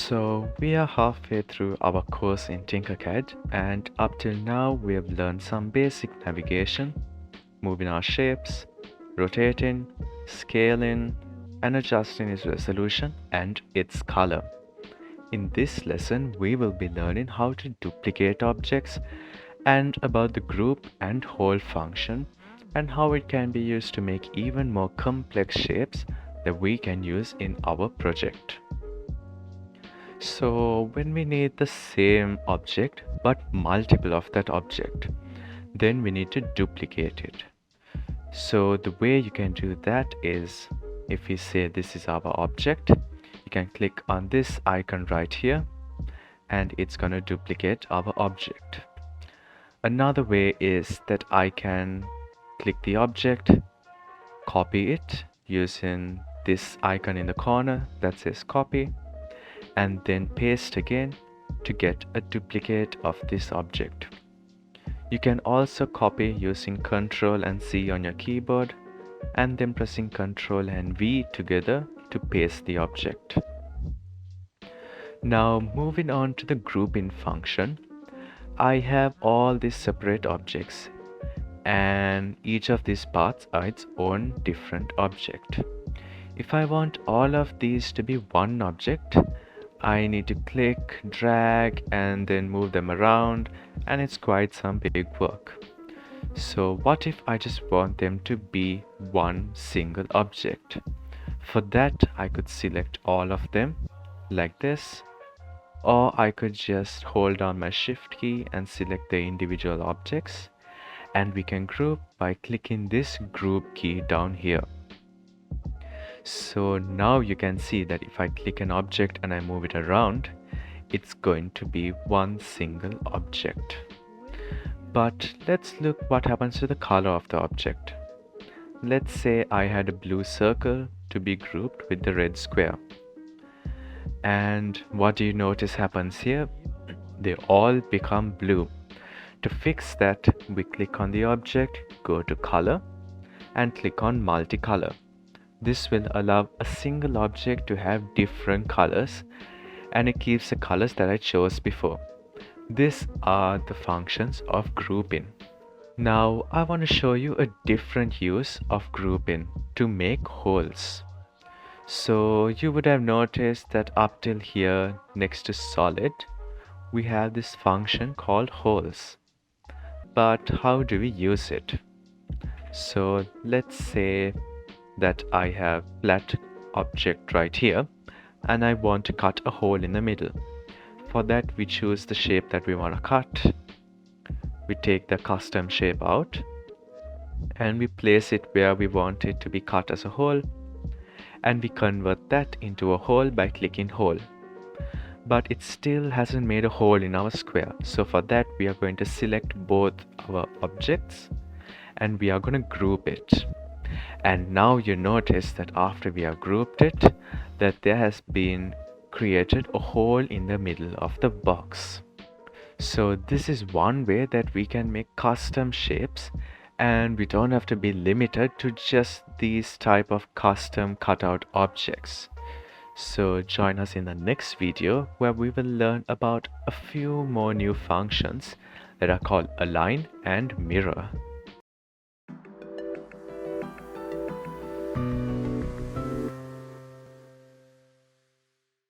So we are halfway through our course in Tinkercad, and up till now we have learned some basic navigation, moving our shapes, rotating, scaling, and adjusting its resolution and its color. In this lesson we will be learning how to duplicate objects and about the group and whole function and how it can be used to make even more complex shapes that we can use in our project. So when we need the same object but multiple of that object, then we need to duplicate it. So the way you can do that is, if we say this is our object, you can click on this icon right here and it's gonna duplicate our object. Another way is that I can click the object, copy it using this icon in the corner that says copy, and then paste again to get a duplicate of this object. You can also copy using Ctrl and C on your keyboard and then pressing Ctrl and V together to paste the object. Now moving on to the grouping function, I have all these separate objects and each of these parts are its own different object. If I want all of these to be one object, I need to click, drag, and then move them around, and it's quite some big work. So what if I just want them to be one single object? For that, I could select all of them like this, or I could just hold down my shift key and select the individual objects, and we can group by clicking this group key down here. So now you can see that if I click an object and I move it around, it's going to be one single object. But let's look what happens to the color of the object. Let's say I had a blue circle to be grouped with the red square. And what do you notice happens here? They all become blue. To fix that, we click on the object, go to color, and click on multicolor. This will allow a single object to have different colors, and it keeps the colors that I chose before. These are the functions of grouping. Now I want to show you a different use of grouping to make wholes. So you would have noticed that up till here next to solid, we have this function called wholes. But how do we use it? So let's say that I have flat object right here and I want to cut a hole in the middle. For that we choose the shape that we want to cut. We take the custom shape out and we place it where we want it to be cut as a hole, and we convert that into a hole by clicking hole. But it still hasn't made a hole in our square, so for that we are going to select both our objects and we are going to group it. And now you notice that after we have grouped it, that there has been created a hole in the middle of the box. So this is one way that we can make custom shapes, and we don't have to be limited to just these type of custom cutout objects. So join us in the next video where we will learn about a few more new functions that are called align and mirror.